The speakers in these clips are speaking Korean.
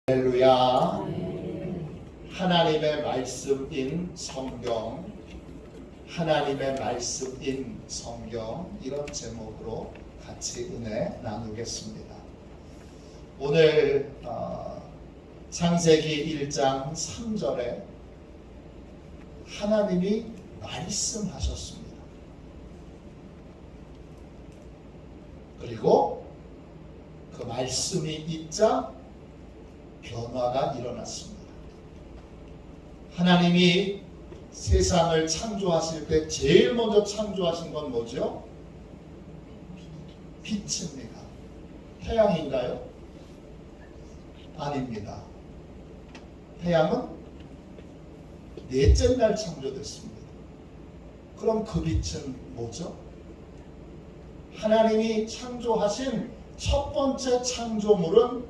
할렐루야. 하나님의 말씀인 성경, 하나님의 말씀인 성경, 이런 제목으로 같이 은혜 나누겠습니다. 오늘 창세기 1장 3절에 하나님이 말씀하셨습니다. 그리고 그 말씀이 있자 변화가 일어났습니다. 하나님이 세상을 창조하실 때 제일 먼저 창조하신 건 뭐죠? 빛입니다. 태양인가요? 아닙니다. 태양은 넷째 날 창조됐습니다. 그럼 그 빛은 뭐죠? 하나님이 창조하신 첫 번째 창조물은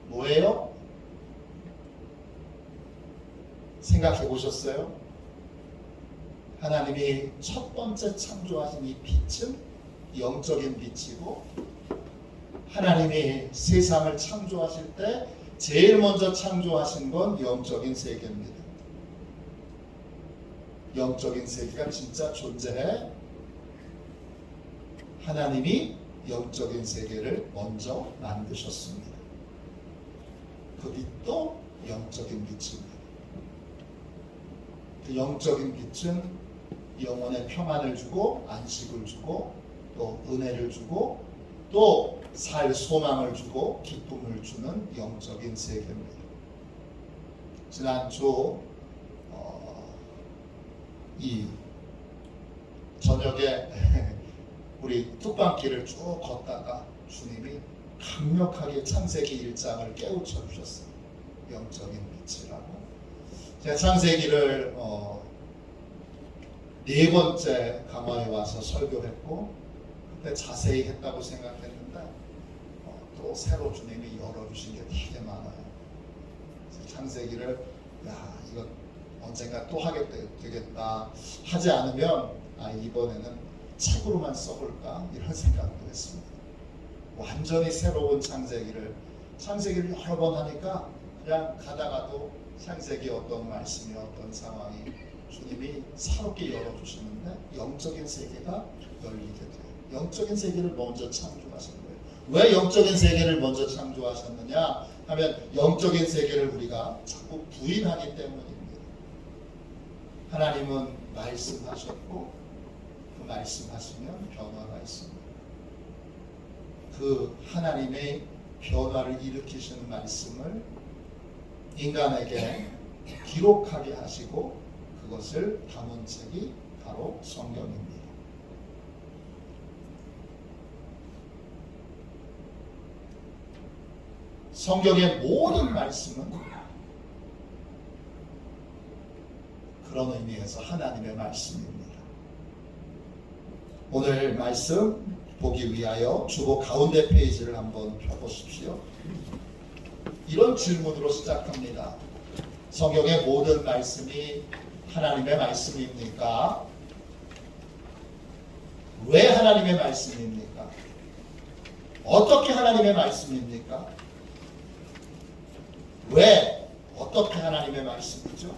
뭐예요? 생각해 보셨어요? 하나님이 첫 번째 창조하신 이 빛은 영적인 빛이고, 하나님이 세상을 창조하실 때 제일 먼저 창조하신 건 영적인 세계입니다. 영적인 세계가 진짜 존재해. 하나님이 영적인 세계를 먼저 만드셨습니다. 그 빛도 영적인 빛입니다. 그 영적인 빛은 영혼의 평안을 주고 안식을 주고 또 은혜를 주고 또 살 소망을 주고 기쁨을 주는 영적인 세계입니다. 지난주 이 저녁에 우리 뚝방길을 쭉 걷다가 주님이 강력하게 창세기 1장을 깨우쳐 주셨어요. 영적인 빛이라고. 제가 창세기를 네 번째 강화에 와서 설교했고, 그때 자세히 했다고 생각했는데 또 새로 주님이 열어주신 게 되게 많아요. 그래서 창세기를 이거 언젠가 또 하게 되겠다, 하지 않으면 이번에는 책으로만 써볼까 이런 생각도 했습니다. 완전히 새로운 창세기를 여러 번 하니까 그냥 가다가도 창세기 어떤 말씀이 어떤 상황이 주님이 새롭게 열어주시는데 영적인 세계가 열리게 돼요. 영적인 세계를 먼저 창조하신 거예요. 왜 영적인 세계를 먼저 창조하셨느냐 하면 영적인 세계를 우리가 자꾸 부인하기 때문입니다. 하나님은 말씀하셨고 그 말씀하시면 변화가 있습니다. 그 하나님의 변화를 일으키시는 말씀을 인간에게 기록하게 하시고 그것을 담은 책이 바로 성경입니다. 성경의 모든 말씀은 그런 의미에서 하나님의 말씀입니다. 오늘 말씀 보기 위하여 주보 가운데 페이지를 한번 펴보십시오. 이런 질문으로 시작합니다. 성경의 모든 말씀이 하나님의 말씀입니까? 왜 하나님의 말씀입니까? 어떻게 하나님의 말씀입니까? 왜? 어떻게 하나님의 말씀이죠?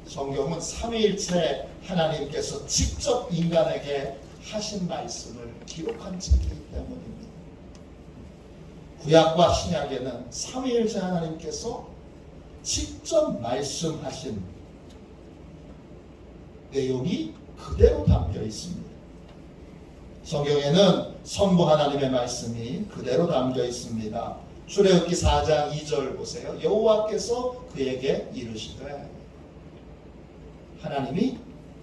성경은 삼위일체 하나님께서 직접 인간에게 하신 말씀을 기록한 책이기 때문입니다. 구약과 신약에는 삼위일체 하나님께서 직접 말씀하신 내용이 그대로 담겨 있습니다. 성경에는 성부 하나님의 말씀이 그대로 담겨 있습니다. 출애굽기 4장 2절 보세요. 여호와께서 그에게 이르시되,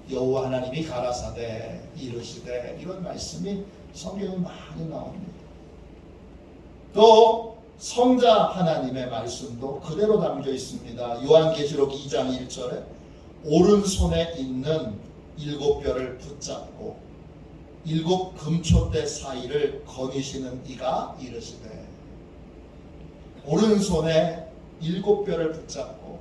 여호와 하나님이 가라사대 이르시되, 이런 말씀이 성경에 많이 나옵니다. 또 성자 하나님의 말씀도 그대로 담겨 있습니다. 요한계시록 2장 1절에 오른손에 있는 7뼈를 붙잡고 7 금초대 사이를 거니시는 이가 이르시되, 오른손에 7뼈를 붙잡고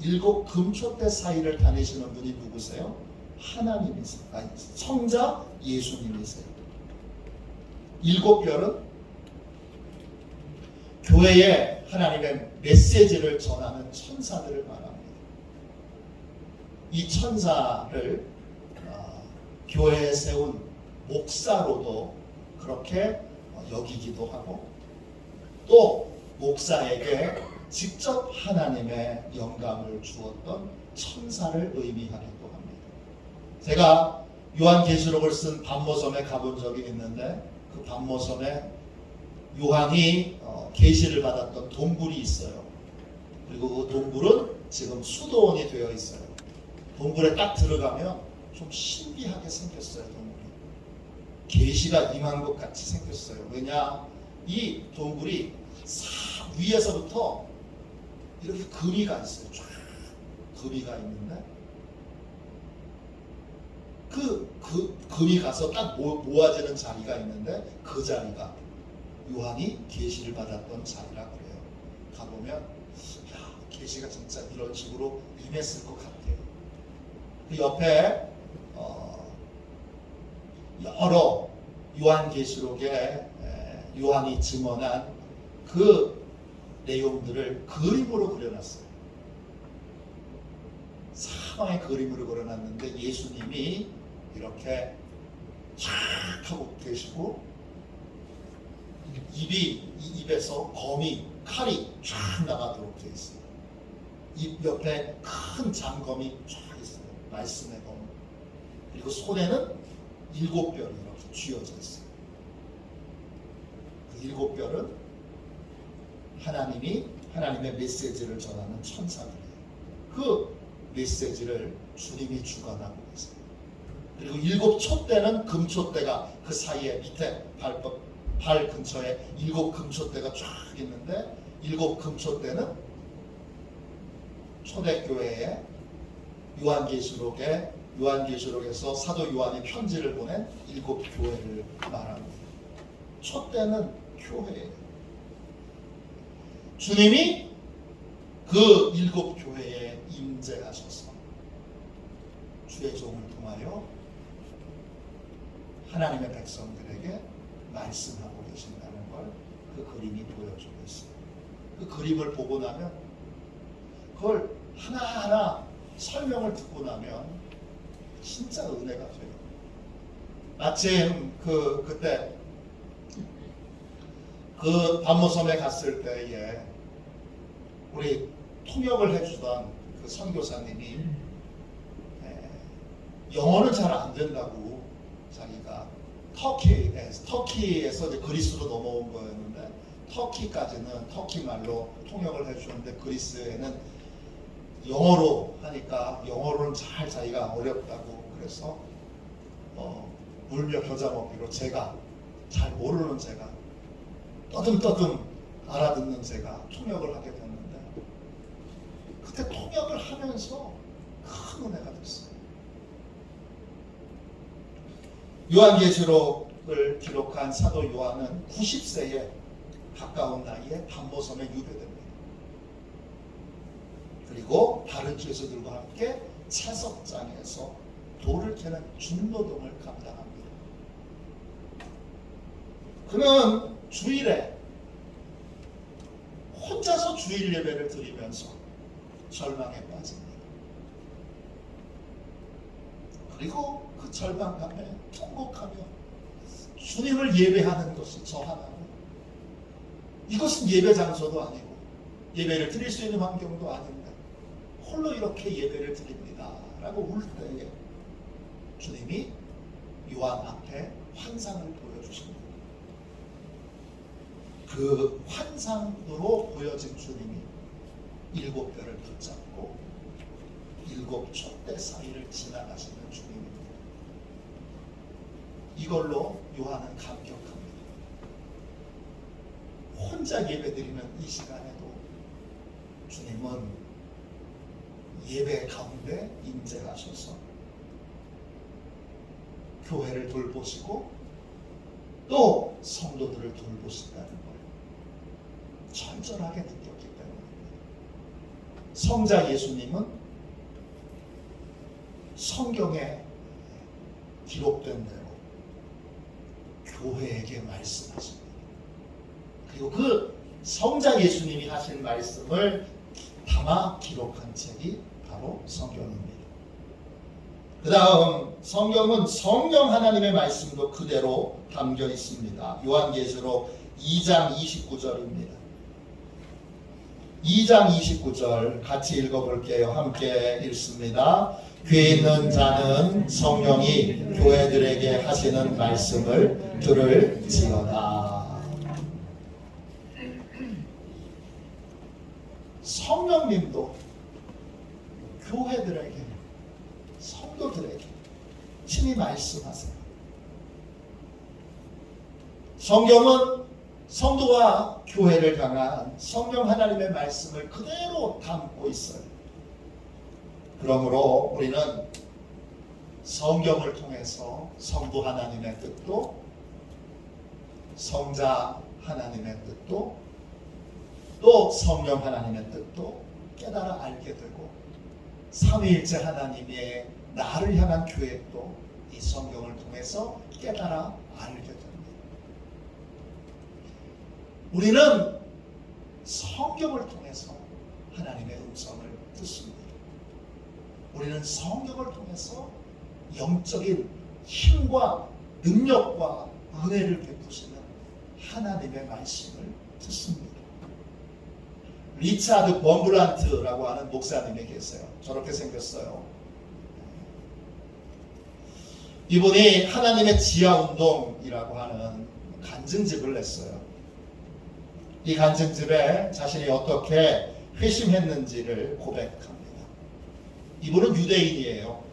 7 금초대 사이를 다니시는 분이 누구세요? 하나님이세요. 성자 예수님이세요. 7뼈는 교회에 하나님의 메시지를 전하는 천사들을 말합니다. 이 천사를 교회에 세운 목사로도 그렇게 여기기도 하고, 또 목사에게 직접 하나님의 영감을 주었던 천사를 의미하기도 합니다. 제가 요한계시록을 쓴 반모섬에 가본 적이 있는데, 그 반모섬에 요한이 계시를 받았던 동굴이 있어요. 그리고 그 동굴은 지금 수도원이 되어 있어요. 동굴에 딱 들어가면 좀 신비하게 생겼어요. 동굴이 계시가 임한 것 같이 생겼어요. 왜냐, 이 동굴이 위에서부터 이렇게 금이가 있어요. 쫙 금이가 있는데, 그 금이 가서 딱 모아지는 자리가 있는데, 그 자리가 요한이 계시를 받았던 자리라 그래요. 가보면 야, 계시가 진짜 이런 식으로 임했을 것 같아요. 그 옆에 여러 요한계시록에 요한이 증언한 그 내용들을 그림으로 그려놨어요. 사방에 그림으로 그려놨는데, 예수님이 이렇게 쫙 하고 계시고, 입에서 칼이 쫙 나가도록 되어 있어요. 입 옆에 큰 장검이 쫙 있어요. 말씀의 검. 그리고 손에는 7별이 이렇게 쥐어져 있어요. 그 7별은 하나님의 메시지를 전하는 천사들이에요. 그 메시지를 주님이 주관하고 계세요. 그리고 7촛대는 금촛대가 그 사이에 밑에 발 근처에 7 금촛대가 쫙 있는데, 7 금촛대는 초대교회에 요한계시록에서 사도 요한이 편지를 보낸 7 교회를 말합니다. 촛대는 교회예요. 주님이 그 7 교회에 임재하셔서 주의 종을 통하여 하나님의 백성들에게 말씀하고 계신다는 걸 그 그림이 보여주고 있어요. 그 그림을 보고 나면, 그걸 하나하나 설명을 듣고 나면 진짜 은혜가 돼요. 마침 그때 그 반모섬에 갔을 때에 우리 통역을 해주던 그 선교사님이 영어는 잘 안 된다고, 자기가 터키에서 이제 그리스로 넘어온 거였는데, 터키까지는 터키 말로 통역을 해주는데, 그리스에는 영어로 하니까 영어로는 잘 자기가 어렵다고, 그래서 울며 겨자 먹기로 제가 잘 모르는 제가 떠듬떠듬 알아듣는 제가 통역을 하게 됐는데, 그때 통역을 하면서 큰 은혜가 됐어요. 요한계시록을 기록한 사도 요한은 90세에 가까운 나이에 반모섬에 유배됩니다. 그리고 다른 죄수들과 함께 채석장에서 돌을 캐는 중노동을 감당합니다. 그는 주일에 혼자서 주일 예배를 드리면서 절망에 빠집니다. 그리고 그 절망감에 통곡하며 주님을 예배하는 것이 저 하나고, 이것은 예배 장소도 아니고 예배를 드릴 수 있는 환경도 아닌데 홀로 이렇게 예배를 드립니다 라고 울 때에 주님이 요한 앞에 환상을 보여주십니다. 그 환상으로 보여진 주님이 7별을 붙잡고 7 촛대 사이를 지나가시는 주님입니다. 이걸로 요한은 감격합니다. 혼자 예배드리는 이 시간에도 주님은 예배 가운데 임재하셔서 교회를 돌보시고 또 성도들을 돌보신다는 걸 철저하게 느꼈기 때문입니다. 성자 예수님은 성경에 기록된 대로 교회에게 말씀하십니다. 그리고 그 성자 예수님이 하신 말씀을 담아 기록한 책이 바로 성경입니다. 그 다음 성경은 성령 하나님의 말씀도 그대로 담겨 있습니다. 요한계시록 2장 29절입니다. 2장 29절 같이 읽어볼게요. 함께 읽습니다. 귀 있는 자는 성령이 교회들에게 하시는 말씀을 들을지어다. 성령님도 교회들에게, 성도들에게 친히 말씀하세요. 성경은 성도와 교회를 향한 성령 하나님의 말씀을 그대로 담고 있어요. 그러므로 우리는 성경을 통해서 성부 하나님의 뜻도, 성자 하나님의 뜻도, 또 성령 하나님의 뜻도 깨달아 알게 되고, 삼위일체 하나님의 나를 향한 계획도 이 성경을 통해서 깨달아 알게 됩니다. 우리는 성경을 통해서 하나님의 음성을 듣습니다. 우리는 성경을 통해서 영적인 힘과 능력과 은혜를 베푸시는 하나님의 말씀을 듣습니다. 리차드 범블란트라고 하는 목사님이 계세요. 저렇게 생겼어요. 이분이 하나님의 지하운동이라고 하는 간증집을 냈어요. 이 간증집에 자신이 어떻게 회심했는지를 고백합니다. 이분은 유대인이에요.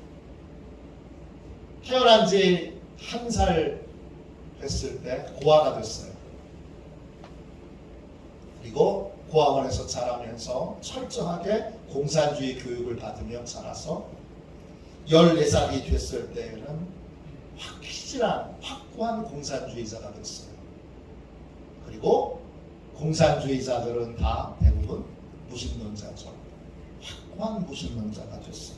태어난 지 1살 됐을 때 고아가 됐어요. 그리고 고아원에서 자라면서 철저하게 공산주의 교육을 받으며 자라서 14살이 됐을 때에는 확고한 공산주의자가 됐어요. 그리고 공산주의자들은 다 대부분 무신론자죠. 확고한 무신론자가 됐어요.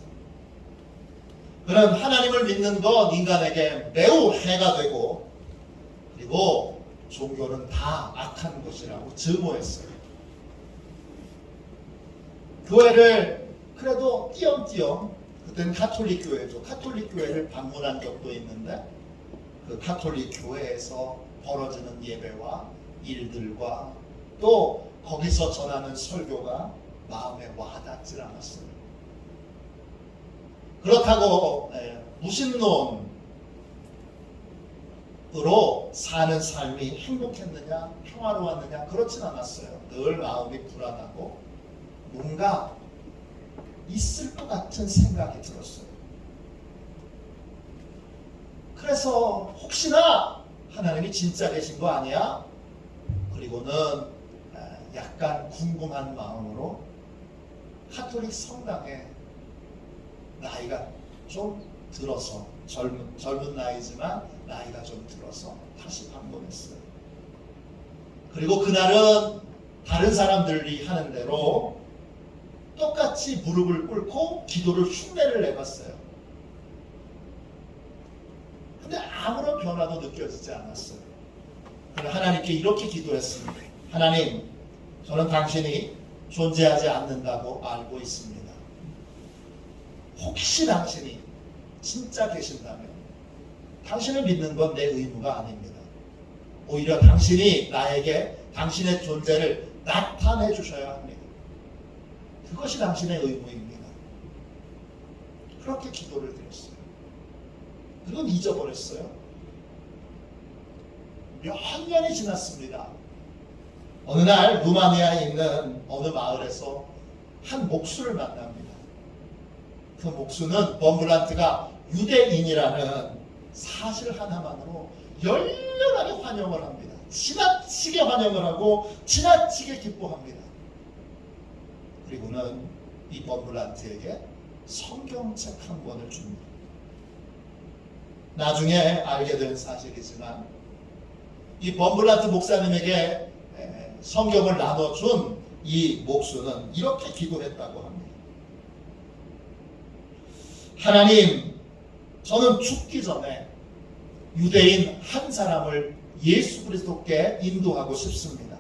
그는 하나님을 믿는 것 인간에게 매우 해가 되고, 그리고 종교는 다 악한 것이라고 증오했어요. 교회를 그래도 띄엄띄엄, 그때는 가톨릭 교회죠. 가톨릭 교회를 방문한 적도 있는데, 그 가톨릭 교회에서 벌어지는 예배와 일들과 또 거기서 전하는 설교가 마음에 와닿질 않았어요. 그렇다고 무신론으로 사는 삶이 행복했느냐, 평화로웠느냐, 그렇진 않았어요. 늘 마음이 불안하고 뭔가 있을 것 같은 생각이 들었어요. 그래서 혹시나 하나님이 진짜 계신 거 아니야? 그리고는 약간 궁금한 마음으로 가톨릭 성당에 나이가 좀 들어서, 젊은 나이지만 나이가 좀 들어서 다시 방문했어요. 그리고 그날은 다른 사람들이 하는 대로 똑같이 무릎을 꿇고 기도를 흉내를 내봤어요. 근데 아무런 변화도 느껴지지 않았어요. 그래서 하나님께 이렇게 기도했습니다. 하나님, 저는 당신이 존재하지 않는다고 알고 있습니다. 혹시 당신이 진짜 계신다면 당신을 믿는 건 내 의무가 아닙니다. 오히려 당신이 나에게 당신의 존재를 나타내 주셔야 합니다. 그것이 당신의 의무입니다. 그렇게 기도를 드렸어요. 그건 잊어버렸어요. 몇 년이 지났습니다. 어느 날 루마니아에 있는 어느 마을에서 한 목수를 만납니다. 그 목수는 범블란트가 유대인이라는 사실 하나만으로 열렬하게 환영을 합니다. 지나치게 환영을 하고 지나치게 기뻐합니다. 그리고는 이 범블란트에게 성경책 한 권을 줍니다. 나중에 알게 된 사실이지만 이 범블란트 목사님에게 성경을 나눠준 이 목수는 이렇게 기도했다고 합니다. 하나님, 저는 죽기 전에 유대인 한 사람을 예수 그리스도께 인도하고 싶습니다.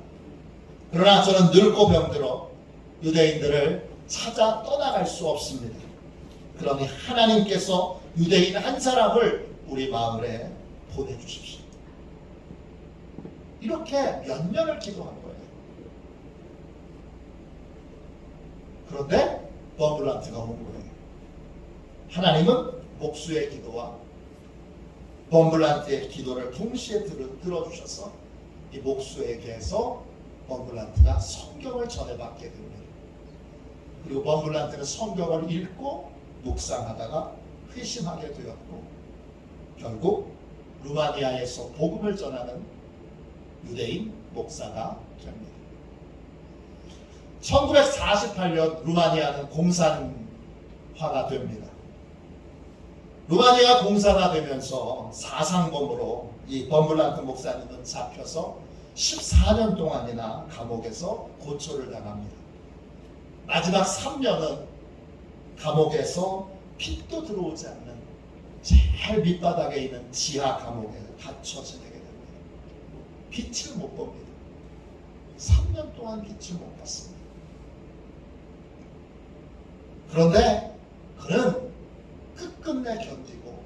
그러나 저는 늙고 병들어 유대인들을 찾아 떠나갈 수 없습니다. 그러니 하나님께서 유대인 한 사람을 우리 마을에 보내주십시오. 이렇게 몇 년을 기도한 거예요. 그런데 범블란트가 온 거예요. 하나님은 목수의 기도와 범블란트의 기도를 동시에 들어주셔서 이 목수에게서 범블란트가 성경을 전해받게 됩니다. 그리고 범블란트는 성경을 읽고 묵상하다가 회심하게 되었고 결국 루마니아에서 복음을 전하는 유대인 목사가 됩니다. 1948년 루마니아는 공산화가 됩니다. 루마니아 공산화되면서 사상범으로 이 범블란트 목사님은 잡혀서 14년 동안이나 감옥에서 고초를 당합니다. 마지막 3년은 감옥에서 빛도 들어오지 않는 제일 밑바닥에 있는 지하 감옥에 갇혀 지내게 됩니다. 빛을 못 봅니다. 3년 동안 빛을 못 봤습니다. 그런데 그는 끝끝내 견디고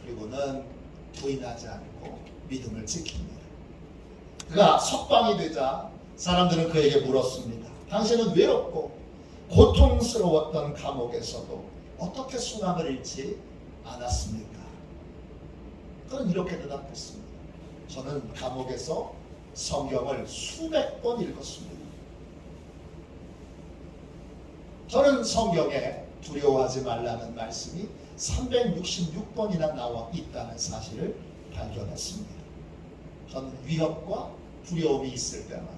그리고는 부인하지 않고 믿음을 지킵니다. 그가 석방이 되자 사람들은 그에게 물었습니다. 당신은 외롭고 고통스러웠던 감옥에서도 어떻게 소망을 잃지 않았습니까? 그는 이렇게 대답했습니다. 저는 감옥에서 성경을 수백 번 읽었습니다. 저는 성경에 두려워하지 말라는 말씀이 366번이나 나와 있다는 사실을 발견했습니다. 저는 위협과 두려움이 있을 때마다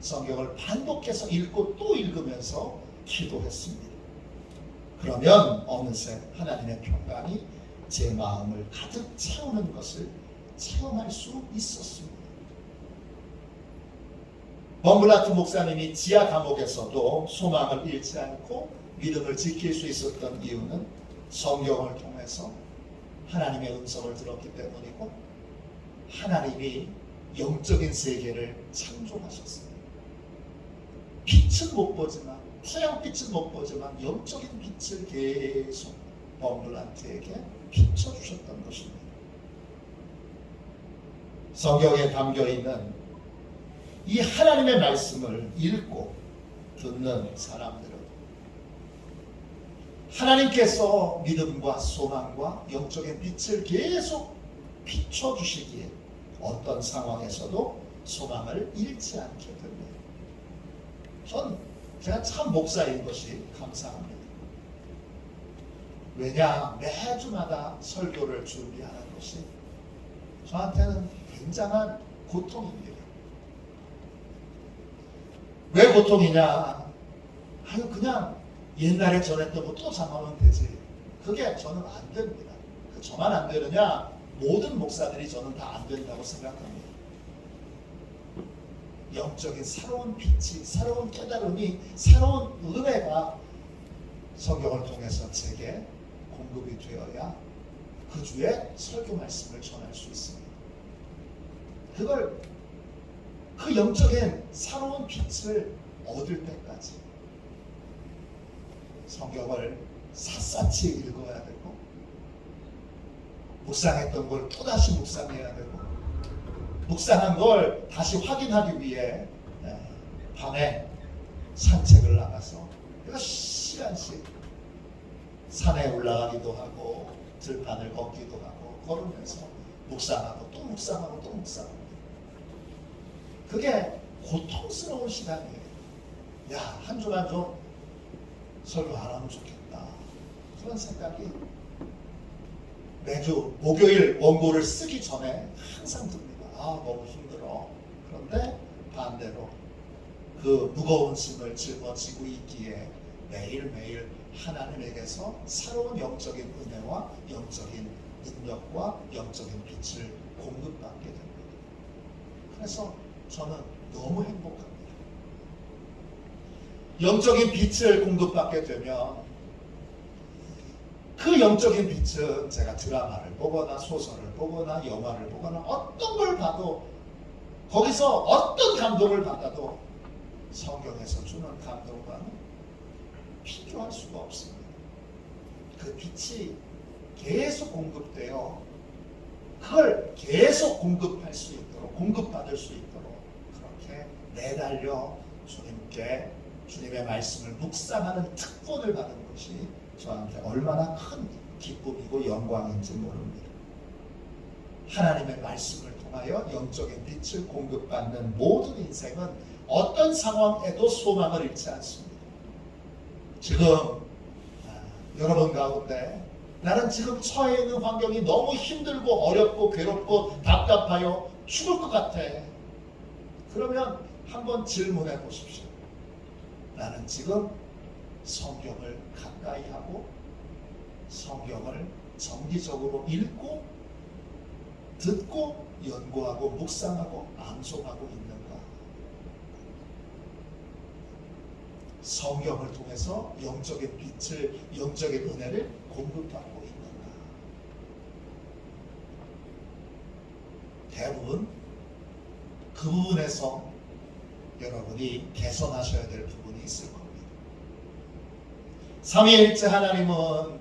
성경을 반복해서 읽고 또 읽으면서 기도했습니다. 그러면 어느새 하나님의 평강이 제 마음을 가득 채우는 것을 체험할 수 있었습니다. 범블란트 목사님이 지하 감옥에서도 소망을 잃지 않고 믿음을 지킬 수 있었던 이유는 성경을 통해서 하나님의 음성을 들었기 때문이고 하나님이 영적인 세계를 창조하셨어요. 빛은 못 보지만 태양빛은 못 보지만 영적인 빛을 계속 범블란트에게 비춰주셨던 것입니다. 성경에 담겨있는 이 하나님의 말씀을 읽고 듣는 사람들은 하나님께서 믿음과 소망과 영적인 빛을 계속 비춰주시기에 어떤 상황에서도 소망을 잃지 않게 됩니다. 제가 참 목사인 것이 감사합니다. 왜냐, 매주마다 설교를 준비하는 것이 저한테는 굉장한 고통입니다. 왜 고통이냐? 그냥 옛날에 전했던 거 또 전하면 되지. 그게 저는 안 됩니다. 저만 안 되느냐? 모든 목사들이 저는 다 안 된다고 생각합니다. 영적인 새로운 빛이, 새로운 깨달음이, 새로운 은혜가 성경을 통해서 제게 공급이 되어야 그 주에 설교 말씀을 전할 수 있습니다. 그 영적인 새로운 빛을 얻을 때까지 성경을 샅샅이 읽어야 되고 묵상했던 걸 또다시 묵상해야 되고 묵상한 걸 다시 확인하기 위해 밤에 산책을 나가서 몇 시간씩 산에 올라가기도 하고 들판을 걷기도 하고 걸으면서 묵상하고 또 묵상하고 또 묵상하고 그게 고통스러운 시간이에요. 한 주만 좀 설교 안 하면 좋겠다. 그런 생각이 매주 목요일 원고를 쓰기 전에 항상 듭니다. 너무 힘들어. 그런데 반대로 그 무거운 짐을 짊어지고 있기에 매일매일 하나님에게서 새로운 영적인 은혜와 영적인 능력과 영적인 빛을 공급받게 됩니다. 그래서 저는 너무 행복합니다. 영적인 빛을 공급받게 되면 그 영적인 빛은 제가 드라마를 보거나 소설을 보거나 영화를 보거나 어떤 걸 봐도 거기서 어떤 감동을 받아도 성경에서 주는 감동과는 비교할 수가 없습니다. 그 빛이 계속 공급되어 그걸 계속 공급할 수 있도록, 공급받을 수 있도록 그렇게 내달려 주님께 주님의 말씀을 묵상하는 특권을 받은 것이 저한테 얼마나 큰 기쁨이고 영광인지 모릅니다. 하나님의 말씀을 통하여 영적인 빛을 공급받는 모든 인생은 어떤 상황에도 소망을 잃지 않습니다. 지금 여러분 가운데 나는 지금 처해 있는 환경이 너무 힘들고 어렵고 괴롭고 답답하여 죽을 것 같아. 그러면 한번 질문해 보십시오. 나는 지금 성경을 가까이 하고 성경을 정기적으로 읽고 듣고 연구하고 묵상하고 암송하고 있는가? 성경을 통해서 영적인 빛을, 영적인 은혜를 공급받고 있는가? 대부분 그 부분에서 여러분이 개선하셔야 될 부분이 있을 겁니다. 삼위일체 하나님은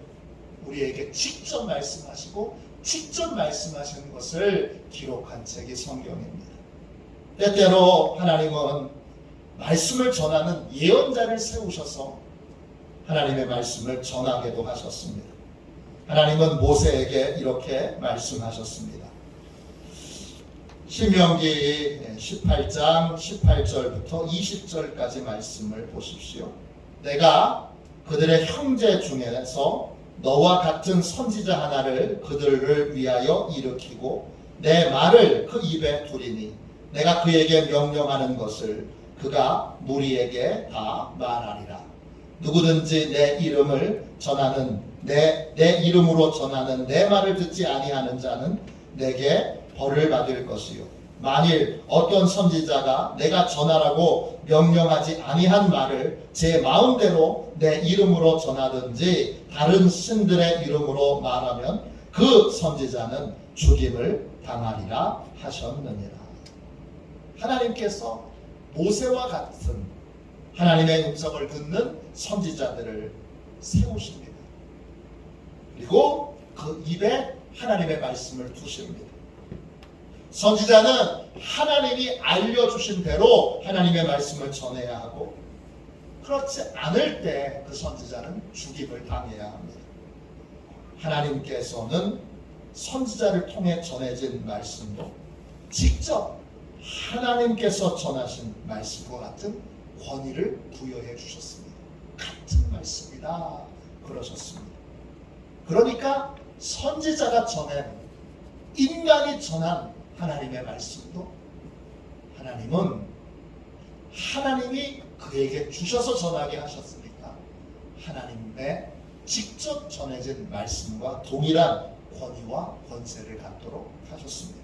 우리에게 직접 말씀하시고 직접 말씀하시는 것을 기록한 책이 성경입니다. 때때로 하나님은 말씀을 전하는 예언자를 세우셔서 하나님의 말씀을 전하게도 하셨습니다. 하나님은 모세에게 이렇게 말씀하셨습니다. 신명기 18장 18절부터 20절까지 말씀을 보십시오. 내가 그들의 형제 중에서 너와 같은 선지자 하나를 그들을 위하여 일으키고 내 말을 그 입에 두리니 내가 그에게 명령하는 것을 그가 무리에게 다 말하리라. 누구든지 내 이름을 전하는 내 이름으로 전하는 내 말을 듣지 아니하는 자는 내게 벌을 받을 것이요. 만일 어떤 선지자가 내가 전하라고 명령하지 아니한 말을 제 마음대로 내 이름으로 전하든지 다른 신들의 이름으로 말하면 그 선지자는 죽임을 당하리라 하셨느니라. 하나님께서 모세와 같은 하나님의 음성을 듣는 선지자들을 세우십니다. 그리고 그 입에 하나님의 말씀을 두십니다. 선지자는 하나님이 알려주신 대로 하나님의 말씀을 전해야 하고 그렇지 않을 때 그 선지자는 죽임을 당해야 합니다. 하나님께서는 선지자를 통해 전해진 말씀도 직접 하나님께서 전하신 말씀과 같은 권위를 부여해 주셨습니다. 같은 말씀이다 그러셨습니다. 그러니까 선지자가 전한 인간이 전한 하나님의 말씀도 하나님은 하나님이 그에게 주셔서 전하게 하셨으니까 하나님의 직접 전해진 말씀과 동일한 권위와 권세를 갖도록 하셨습니다.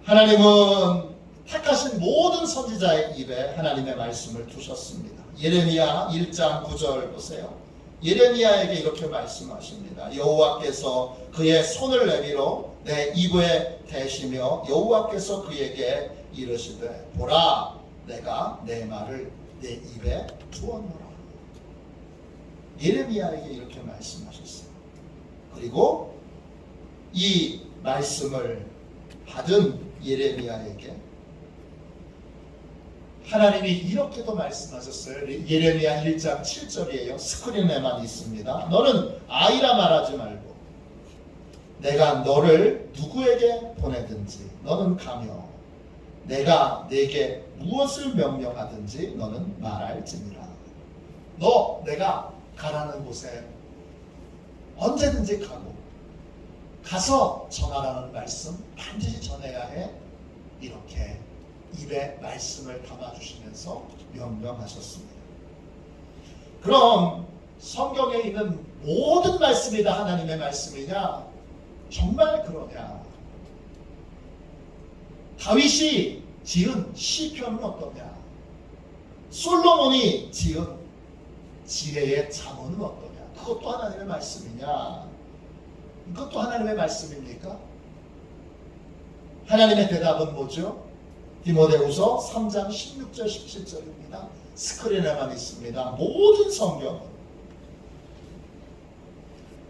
하나님은 택하신 모든 선지자의 입에 하나님의 말씀을 두셨습니다. 예레미야 1장 9절 보세요. 예레미야에게 이렇게 말씀하십니다. 여호와께서 그의 손을 내밀어 내 입에 대시며 여호와께서 그에게 이르시되 보라 내가 내 말을 내 입에 두었노라. 예레미야에게 이렇게 말씀하셨어요. 그리고 이 말씀을 받은 예레미야에게 하나님이 이렇게도 말씀하셨어요. 예레미야 1장 7절이에요. 스크린에만 있습니다. 너는 아이라 말하지 말고 내가 너를 누구에게 보내든지 너는 가며 내가 내게 무엇을 명령하든지 너는 말할지니라. 너 내가 가라는 곳에 언제든지 가고 가서 전하라는 말씀 반드시 전해야 해. 이렇게 입에 말씀을 담아주시면서 명령하셨습니다. 그럼 성경에 있는 모든 말씀이 다 하나님의 말씀이냐? 정말 그러냐? 다윗이 지은 시편은 어떠냐? 솔로몬이 지은 지혜의 잠언은 어떠냐? 그것도 하나님의 말씀이냐? 이것도 하나님의 말씀입니까? 하나님의 대답은 뭐죠? 디모데후서 3장 16절 17절입니다. 스크린에만 있습니다. 모든 성경은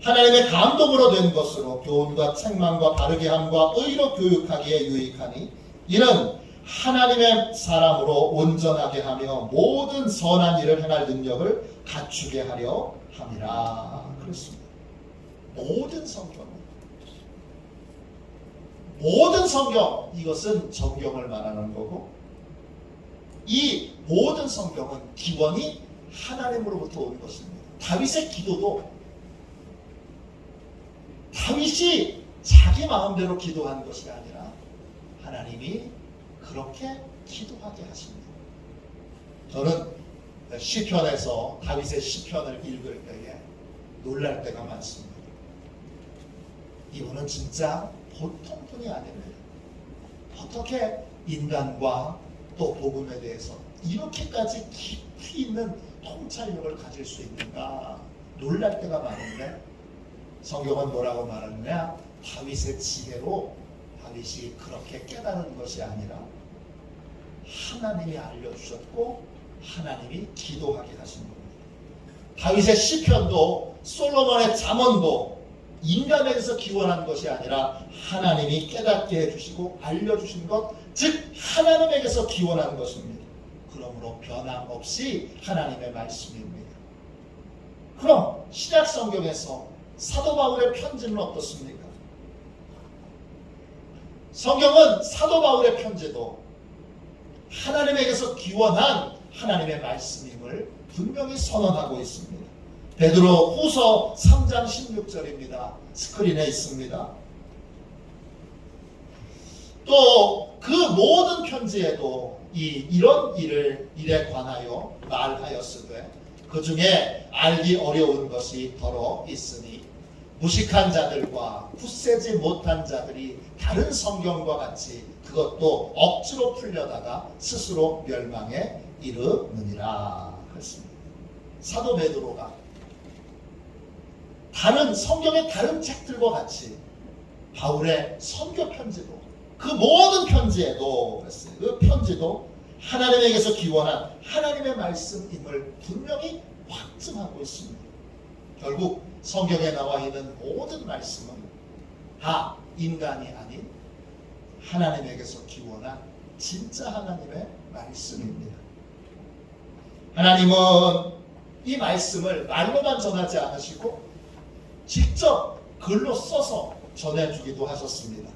하나님의 감동으로 된 것으로 교훈과 책망과 바르게 함과 의로 교육하기에 유익하니 이는 하나님의 사람으로 온전하게 하며 모든 선한 일을 행할 능력을 갖추게 하려 함이라 그랬습니다. 모든 성경, 이것은 정경을 말하는 거고, 이 모든 성경은 기원이 하나님으로부터 온 것입니다. 다윗의 기도도 다윗이 자기 마음대로 기도한 것이 아니라 하나님이 그렇게 기도하게 하십니다. 저는 시편에서 다윗의 시편을 읽을 때에 놀랄 때가 많습니다. 이분은 진짜 보통 분이 아닙니다. 어떻게 인간과 또 복음에 대해서 이렇게까지 깊이 있는 통찰력을 가질 수 있는가 놀랄 때가 많은데, 성경은 뭐라고 말하느냐? 다윗의 지혜로 다윗이 그렇게 깨달은 것이 아니라 하나님이 알려주셨고 하나님이 기도하게 하신 겁니다. 다윗의 시편도 솔로몬의 잠언도 인간에게서 기원한 것이 아니라 하나님이 깨닫게 해주시고 알려주신 것, 즉 하나님에게서 기원한 것입니다. 그러므로 변함없이 하나님의 말씀입니다. 그럼 신약 성경에서 사도 바울의 편지는 어떻습니까? 성경은 사도 바울의 편지도 하나님에게서 기원한 하나님의 말씀임을 분명히 선언하고 있습니다. 베드로 후서 3장 16절입니다. 스크린에 있습니다. 또 그 모든 편지에도 이런 일에 관하여 말하였으되 그 중에 알기 어려운 것이 더러 있으니 무식한 자들과 굳세지 못한 자들이 다른 성경과 같이 그것도 억지로 풀려다가 스스로 멸망에 이르느니라 했습니다. 사도 베드로가 다른 성경의 다른 책들과 같이 바울의 선교 편지도 그 모든 편지에도 그랬어요. 그 편지도 하나님에게서 기원한 하나님의 말씀임을 분명히 확증하고 있습니다. 결국 성경에 나와 있는 모든 말씀은 다 인간이 아닌 하나님에게서 기원한 진짜 하나님의 말씀입니다. 하나님은 이 말씀을 말로만 전하지 않으시고 직접 글로 써서 전해주기도 하셨습니다.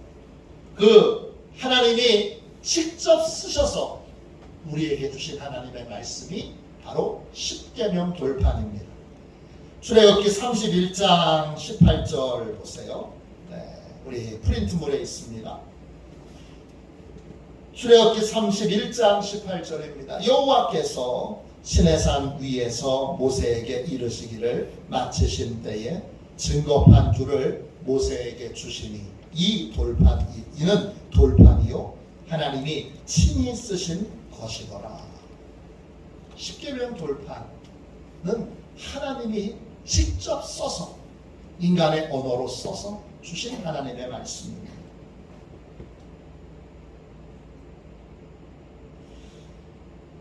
그 하나님이 직접 쓰셔서 우리에게 주신 하나님의 말씀이 바로 십계명 돌판입니다. 출애굽기 31장 18절 보세요. 우리 프린트물에 있습니다. 출애굽기 31장 18절입니다. 여호와께서 시내산 위에서 모세에게 이르시기를 마치신 때에 증거판 둘을 모세에게 주시니 이는 돌판이요 하나님이 친히 쓰신 것이더라. 십계명 돌판은 하나님이 직접 써서 인간의 언어로 써서 주신 하나님의 말씀입니다.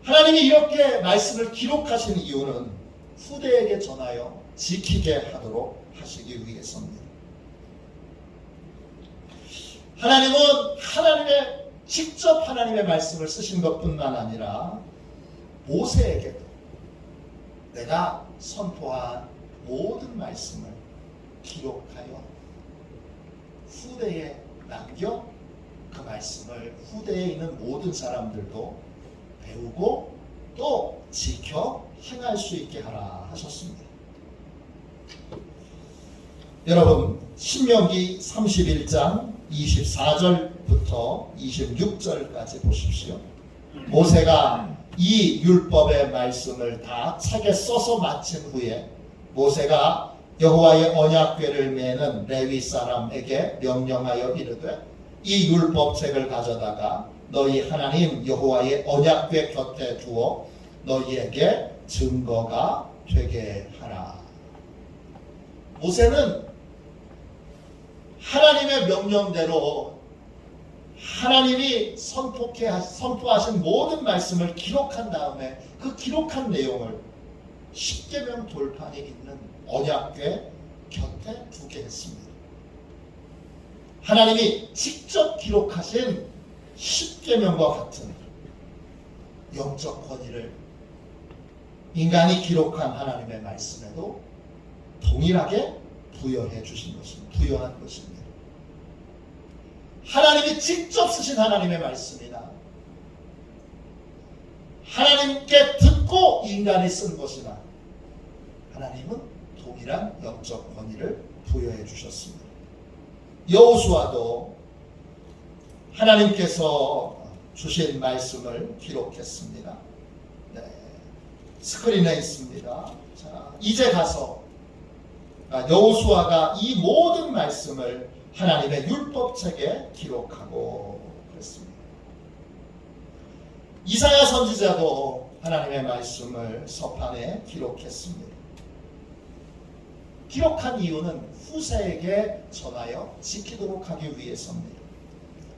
하나님이 이렇게 말씀을 기록하신 이유는 후대에게 전하여 지키게 하도록 하시기 위해서입니다. 하나님은 직접 하나님의 말씀을 쓰신 것뿐만 아니라 모세에게도 내가 선포한 모든 말씀을 기록하여 후대에 남겨 그 말씀을 후대에 있는 모든 사람들도 배우고 또 지켜 행할 수 있게 하라 하셨습니다. 여러분 신명기 31장 24절부터 26절까지 보십시오. 모세가 이 율법의 말씀을 다 책에 써서 마친 후에 모세가 여호와의 언약궤를 메는 레위 사람에게 명령하여 이르되 이 율법책을 가져다가 너희 하나님 여호와의 언약궤 곁에 두어 너희에게 증거가 되게 하라. 모세는 하나님의 명령대로 하나님이 선포하신 모든 말씀을 기록한 다음에 그 기록한 내용을 십계명 돌판에 있는 언약궤 곁에 두게 했습니다. 하나님이 직접 기록하신 십계명과 같은 영적 권위를 인간이 기록한 하나님의 말씀에도 동일하게 부여한 것입니다. 하나님이 직접 쓰신 하나님의 말씀이나 하나님께 듣고 인간이 쓴 것이나 하나님은 동일한 영적 권위를 부여해 주셨습니다. 여호수아도 하나님께서 주신 말씀을 기록했습니다. 네, 스크린에 있습니다. 자, 이제 가서 여호수아가 이 모든 말씀을 하나님의 율법책에 기록하고 그랬습니다. 이사야 선지자도 하나님의 말씀을 서판에 기록했습니다. 기록한 이유는 후세에게 전하여 지키도록 하기 위해서입니다.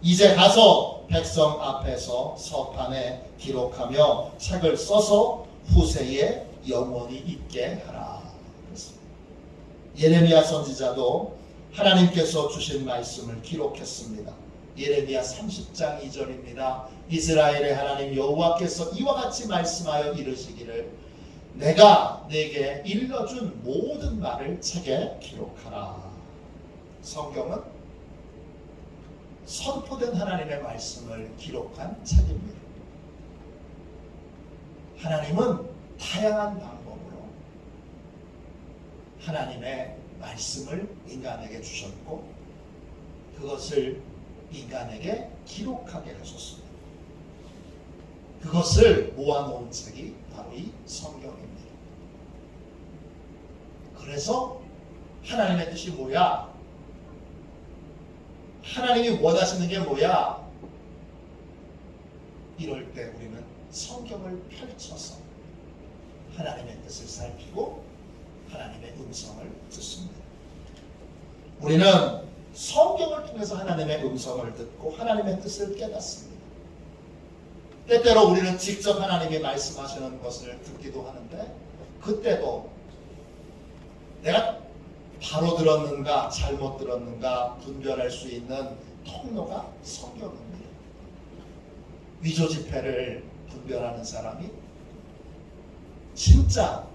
이제 가서 백성 앞에서 서판에 기록하며 책을 써서 후세에 영원히 있게 하라. 그랬습니다. 예레미야 선지자도 하나님께서 주신 말씀을 기록했습니다. 예레미야 30장 2절입니다. 이스라엘의 하나님 여호와께서 이와 같이 말씀하여 이르시기를 내가 내게 일러준 모든 말을 책에 기록하라. 성경은 선포된 하나님의 말씀을 기록한 책입니다. 하나님은 다양한 방법으로 하나님의 말씀을 인간에게 주셨고 그것을 인간에게 기록하게 하셨습니다. 그것을 모아놓은 책이 바로 이 성경입니다. 그래서 하나님의 뜻이 뭐야? 하나님이 원하시는 게 뭐야? 이럴 때 우리는 성경을 펼쳐서 하나님의 뜻을 살피고 하나님의 음성을 듣습니다. 우리는 성경을 통해서 하나님의 음성을 듣고 하나님의 뜻을 깨닫습니다. 때때로 우리는 직접 하나님이 말씀하시는 것을 듣기도 하는데 그때도 내가 바로 들었는가 잘못 들었는가 분별할 수 있는 통로가 성경입니다. 위조 지폐를 분별하는 사람이 진짜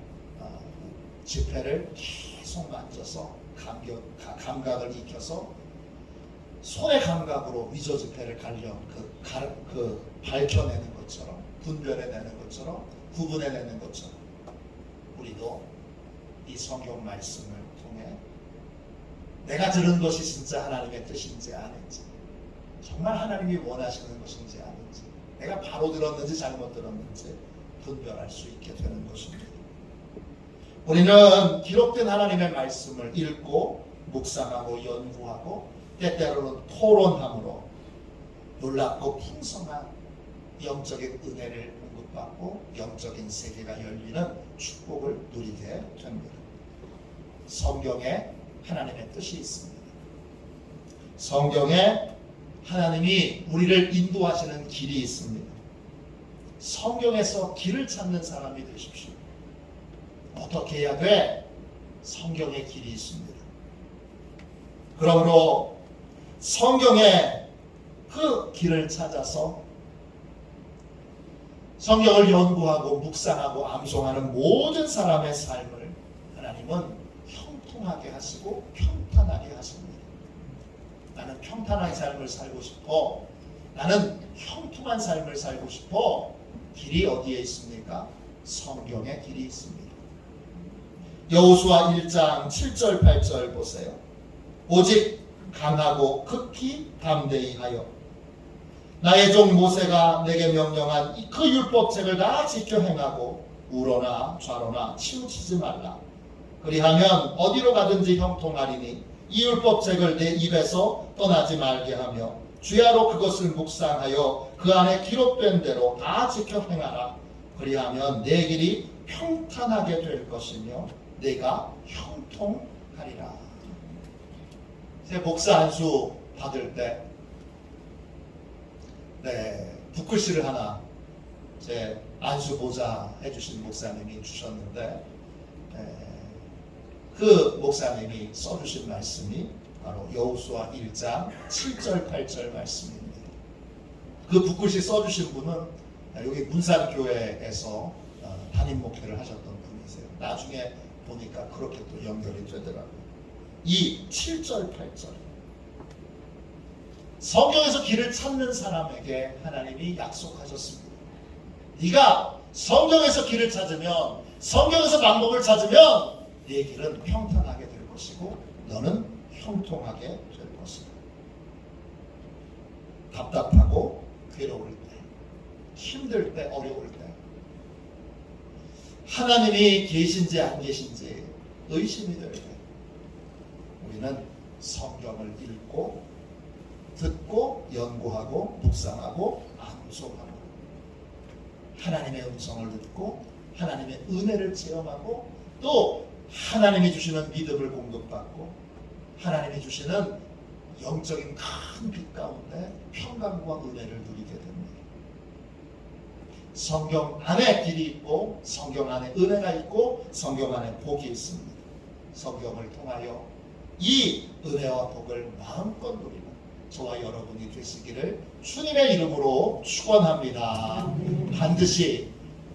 지폐를 계속 만져서 감각을 익혀서 손의 감각으로 위조 지폐를 밝혀내는 것처럼 분별해내는 것처럼 구분해내는 것처럼 우리도 이 성경 말씀을 통해 내가 들은 것이 진짜 하나님의 뜻인지 아닌지 정말 하나님이 원하시는 것인지 아닌지 내가 바로 들었는지 잘못 들었는지 분별할 수 있게 되는 것입니다. 우리는 기록된 하나님의 말씀을 읽고 묵상하고 연구하고 때때로는 토론함으로 놀랍고 풍성한 영적인 은혜를 공급받고 영적인 세계가 열리는 축복을 누리게 됩니다. 성경에 하나님의 뜻이 있습니다. 성경에 하나님이 우리를 인도하시는 길이 있습니다. 성경에서 길을 찾는 사람이 되십시오. 어떻게 해야 돼? 성경의 길이 있습니다. 그러므로 성경의 그 길을 찾아서 성경을 연구하고 묵상하고 암송하는 모든 사람의 삶을 하나님은 형통하게 하시고 평탄하게 하십니다. 나는 평탄한 삶을 살고 싶어. 나는 형통한 삶을 살고 싶어. 길이 어디에 있습니까? 성경의 길이 있습니다. 여호수아 1장 7절 8절 보세요. 오직 강하고 극히 담대히 하여 나의 종 모세가 내게 명령한 그 율법책을 다 지켜 행하고 우러나 좌로나 치우치지 말라. 그리하면 어디로 가든지 형통하리니 이 율법책을 내 입에서 떠나지 말게 하며 주야로 그것을 묵상하여 그 안에 기록된 대로 다 지켜 행하라. 그리하면 내 길이 평탄하게 될 것이며 내가 형통하리라. 제 목사 안수 받을 때 붓글씨를 하나 제 안수 보좌 해주신 목사님이 주셨는데 그 목사님이 써주신 말씀이 바로 여호수아 1장 7절 8절 말씀입니다. 그 붓글씨 써주신 분은 여기 문산교회에서 담임 목회를 하셨던 분이세요. 나중에 보니까 그렇게 또 연결이 되더라고요. 이 7절 8절 성경에서 길을 찾는 사람에게 하나님이 약속하셨습니다. 네가 성경에서 길을 찾으면, 성경에서 방법을 찾으면 네 길은 평탄하게 될 것이고 너는 형통하게 될 것이다. 답답하고 괴로울 때, 힘들 때, 어려울 때 하나님이 계신지 안 계신지 의심이 될 때 우리는 성경을 읽고 듣고 연구하고 묵상하고 암송하고 하나님의 음성을 듣고 하나님의 은혜를 체험하고 또 하나님이 주시는 믿음을 공급받고 하나님이 주시는 영적인 큰 빛 가운데 평강과 은혜를 누리게 됩니다. 성경 안에 길이 있고 성경 안에 은혜가 있고 성경 안에 복이 있습니다. 성경을 통하여 이 은혜와 복을 마음껏 누리는 저와 여러분이 되시기를 주님의 이름으로 축원합니다. 반드시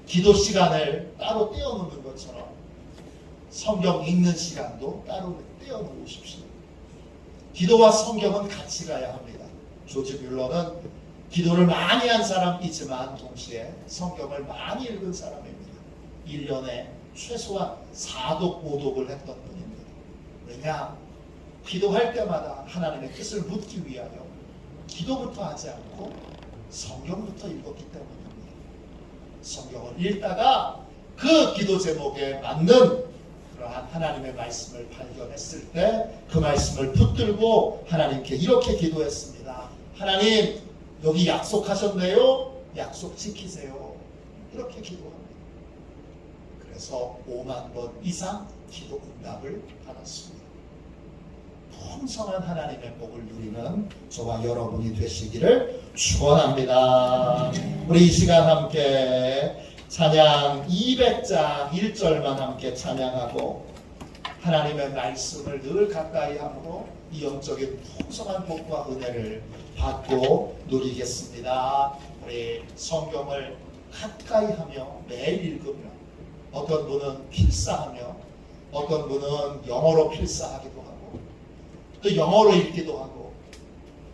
기도 시간을 따로 떼어놓는 것처럼 성경 읽는 시간도 따로 떼어놓으십시오. 기도와 성경은 같이 가야 합니다. 조지 뮬러는 기도를 많이 한 사람이지만 동시에 성경을 많이 읽은 사람입니다. 1년에 최소한 4독 5독을 했던 분입니다. 왜냐? 기도할 때마다 하나님의 뜻을 묻기 위하여 기도부터 하지 않고 성경부터 읽었기 때문입니다. 성경을 읽다가 그 기도 제목에 맞는 그러한 하나님의 말씀을 발견했을 때 그 말씀을 붙들고 하나님께 이렇게 기도했습니다. 하나님, 여기 약속하셨네요. 약속 지키세요. 이렇게 기도합니다. 그래서 5만 번 이상 기도 응답을 받았습니다. 풍성한 하나님의 복을 누리는 저와 여러분이 되시기를 축원합니다. 우리 이 시간 함께 찬양 200장 1절만 함께 찬양하고 하나님의 말씀을 늘 가까이 함으로 이 영적인 풍성한 복과 은혜를 받고 누리겠습니다. 우리 성경을 가까이 하며 매일 읽으며 어떤 분은 필사하며 어떤 분은 영어로 필사하기도 하고 또 영어로 읽기도 하고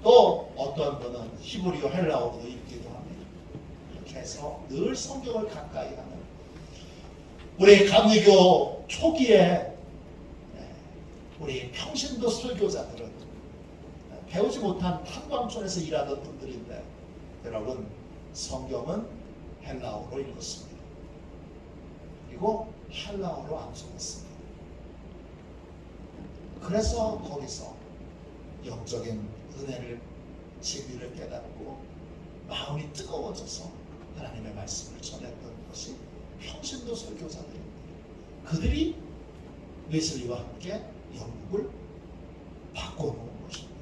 또 어떤 분은 히브리어 헬라어로 읽기도 합니다. 이렇게 해서 늘 성경을 가까이 하는 우리 감리교 초기에 우리 평신도 설교자들은 배우지 못한 탄광촌에서 일하던 분들인데 여러분 성경은 헬라어로 읽었습니다. 그리고 헬라어로 암송했습니다. 그래서 거기서 영적인 은혜를 진리를 깨닫고 마음이 뜨거워져서 하나님의 말씀을 전했던 것이 평신도 설교자들입니다. 그들이 웨슬리와 함께 영국을 바꿔놓은 것입니다.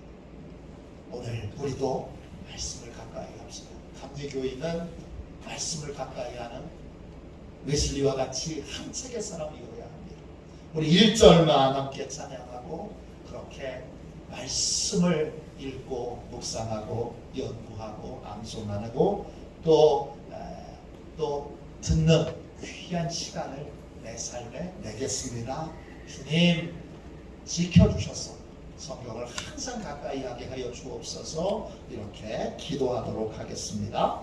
오늘 우리도 말씀을 가까이 합시다. 감리교인은 말씀을 가까이 하는 웨슬리와 같이 한 책의 사람이어야 합니다. 우리 1절만 함께 찬양하고 그렇게 말씀을 읽고 묵상하고 연구하고 암송하고 또 듣는 귀한 시간을 내 삶에 내겠습니다. 주님 지켜주셔서 성경을 항상 가까이 하게 하여 주옵소서. 이렇게 기도하도록 하겠습니다.